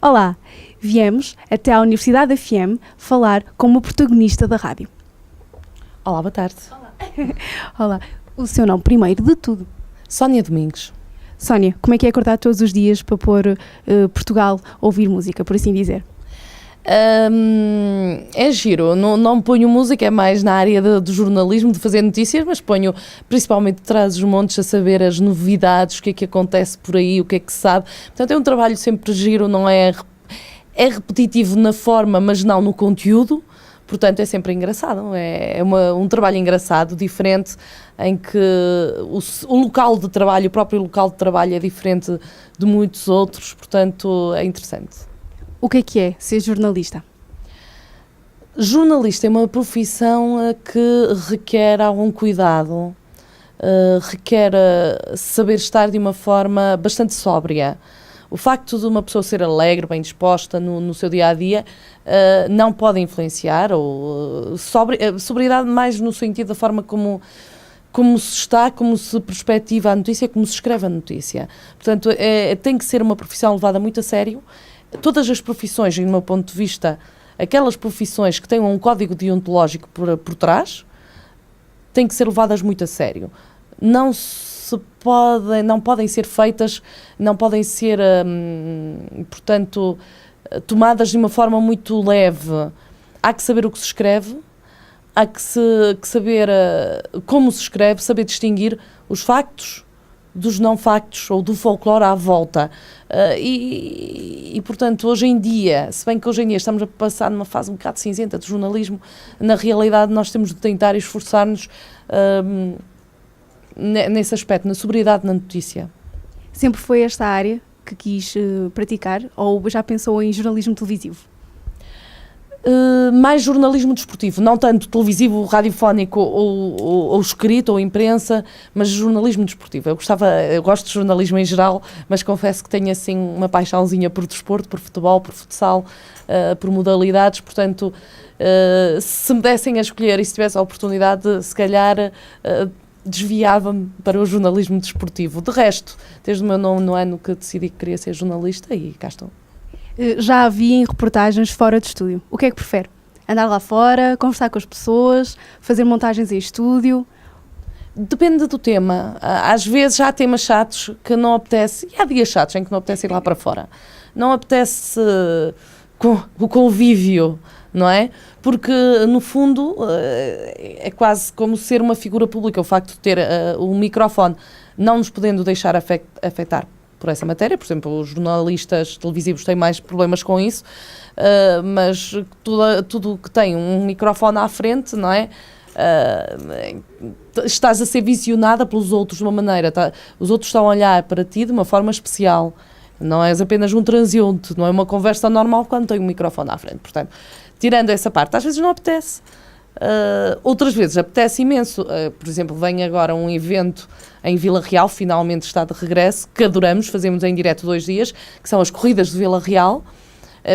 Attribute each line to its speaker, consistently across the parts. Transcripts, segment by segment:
Speaker 1: Olá, viemos até à Universidade FM falar com uma protagonista da rádio.
Speaker 2: Olá, boa tarde.
Speaker 1: Olá, o seu nome primeiro de tudo?
Speaker 2: Sónia Domingos.
Speaker 1: Sónia, como é que é acordar todos os dias para pôr Portugal a ouvir música, por assim dizer?
Speaker 2: É giro, não ponho música, é mais na área do jornalismo, de fazer notícias, mas ponho principalmente traz os montes a saber as novidades, o que é que acontece por aí, o que é que se sabe. Portanto, é um trabalho sempre giro, não é repetitivo na forma, mas não no conteúdo. Portanto, é sempre engraçado, é um trabalho engraçado, diferente, em que o local de trabalho, o próprio local de trabalho é diferente de muitos outros, portanto, é interessante.
Speaker 1: O que é ser jornalista?
Speaker 2: Jornalista é uma profissão que requer algum cuidado, requer saber estar de uma forma bastante sóbria. O facto de uma pessoa ser alegre, bem disposta no seu dia-a-dia, não pode influenciar, ou sobriedade mais no sentido da forma como se está, como se perspectiva a notícia, como se escreve a notícia. Portanto, tem que ser uma profissão levada muito a sério. Todas as profissões, do meu ponto de vista, aquelas profissões que tenham um código deontológico por trás, têm que ser levadas muito a sério. Não podem ser feitas, não podem ser, portanto, tomadas de uma forma muito leve. Há que saber o que se escreve, há que saber como se escreve, saber distinguir os factos dos não factos ou do folclore à volta. E, portanto, hoje em dia, se bem que hoje em dia estamos a passar numa fase um bocado cinzenta do jornalismo, na realidade nós temos de tentar esforçar-nos nesse aspecto, na sobriedade na notícia.
Speaker 1: Sempre foi esta a área que quis praticar ou já pensou em jornalismo televisivo?
Speaker 2: Mais jornalismo desportivo, não tanto televisivo, radiofónico ou escrito ou imprensa, mas jornalismo desportivo. Eu gosto de jornalismo em geral, mas confesso que tenho assim uma paixãozinha por desporto, por futebol, por futsal, por modalidades, portanto, se me dessem a escolher e se tivesse a oportunidade, se calhar desviava-me para o jornalismo desportivo. De resto, desde o meu nono ano que decidi que queria ser jornalista e cá estou.
Speaker 1: Já a vi em reportagens fora de estúdio. O que é que prefere? Andar lá fora, conversar com as pessoas, fazer montagens em estúdio?
Speaker 2: Depende do tema. Às vezes há temas chatos que não apetece, e há dias chatos em que não apetece ir lá para fora. Não apetece o convívio, não é? Porque, no fundo, é quase como ser uma figura pública. O facto de ter o microfone, não nos podendo deixar afetar por essa matéria. Por exemplo, os jornalistas televisivos têm mais problemas com isso, mas tudo que tem um microfone à frente, não é? Estás a ser visionada pelos outros de uma maneira, os outros estão a olhar para ti de uma forma especial, não és apenas um transeunte, não é uma conversa normal quando tem um microfone à frente. Portanto, tirando essa parte, às vezes não apetece, outras vezes apetece imenso. Por exemplo, vem agora um evento em Vila Real, finalmente está de regresso, que adoramos, fazemos em direto 2 dias, que são as corridas de Vila Real,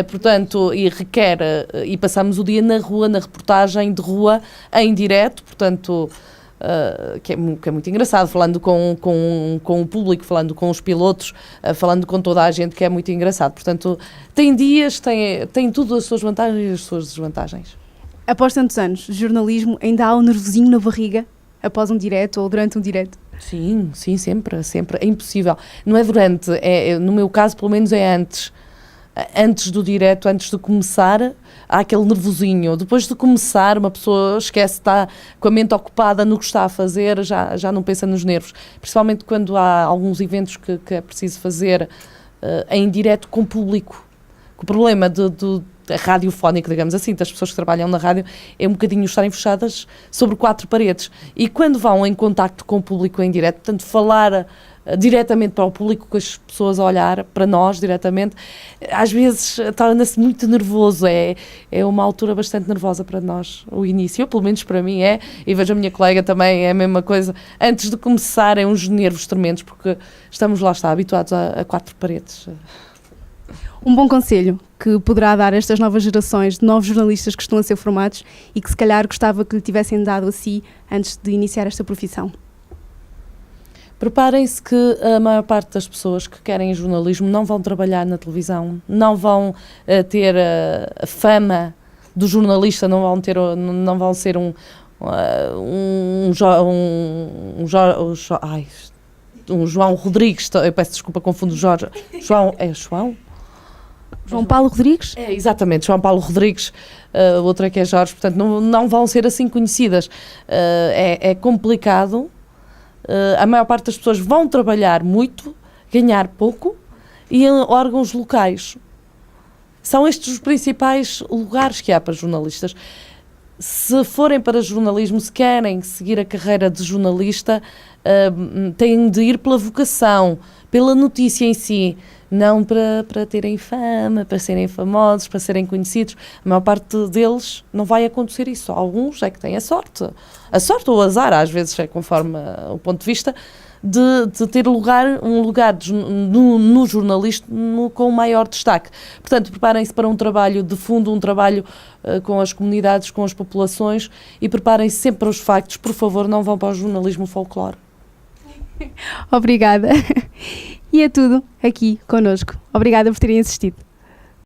Speaker 2: portanto, e passamos o dia na rua, na reportagem de rua, em direto, portanto, que é muito engraçado, falando com o público, falando com os pilotos, falando com toda a gente, que é muito engraçado. Portanto, tem dias, tem tudo as suas vantagens e as suas desvantagens.
Speaker 1: Após tantos anos de jornalismo, ainda há um nervosinho na barriga após um direto ou durante um direto?
Speaker 2: Sim, sempre. É impossível. Não é durante, no meu caso, pelo menos é antes. Antes do direto, antes de começar, há aquele nervosinho. Depois de começar, uma pessoa esquece, está com a mente ocupada no que está a fazer, já não pensa nos nervos. Principalmente quando há alguns eventos que é preciso fazer em direto com público. O problema radiofónico, digamos assim, das pessoas que trabalham na rádio, é um bocadinho estarem fechadas sobre 4 paredes. E quando vão em contacto com o público em direto, portanto, falar diretamente para o público, com as pessoas a olhar para nós diretamente, às vezes torna-se muito nervoso. É uma altura bastante nervosa para nós, o início, pelo menos para mim é, e vejo a minha colega também, é a mesma coisa. Antes de começar, é uns nervos tremendos, porque estamos habituados a 4 paredes.
Speaker 1: Um bom conselho que poderá dar a estas novas gerações de novos jornalistas que estão a ser formados e que se calhar gostava que lhe tivessem dado a si antes de iniciar esta profissão?
Speaker 2: Preparem-se que a maior parte das pessoas que querem jornalismo não vão trabalhar na televisão, não vão ter a fama do jornalista, não vão ser um João Rodrigues, eu peço desculpa, confundo o Jorge.
Speaker 1: João Paulo Rodrigues?
Speaker 2: É, exatamente, João Paulo Rodrigues, outra que é Jorge, portanto não vão ser assim conhecidas. É complicado, a maior parte das pessoas vão trabalhar muito, ganhar pouco, e em órgãos locais. São estes os principais lugares que há para jornalistas. Se forem para jornalismo, se querem seguir a carreira de jornalista, têm de ir pela vocação, pela notícia em si, não para terem fama, para serem famosos, para serem conhecidos. A maior parte deles não vai acontecer isso. Alguns é que têm a sorte ou o azar, às vezes é conforme o ponto de vista, de ter um lugar no jornalismo com maior destaque. Portanto, preparem-se para um trabalho de fundo, um trabalho com as comunidades, com as populações, e preparem-se sempre para os factos. Por favor, não vão para o jornalismo folclore.
Speaker 1: Obrigada. E é tudo aqui connosco. Obrigada por terem assistido.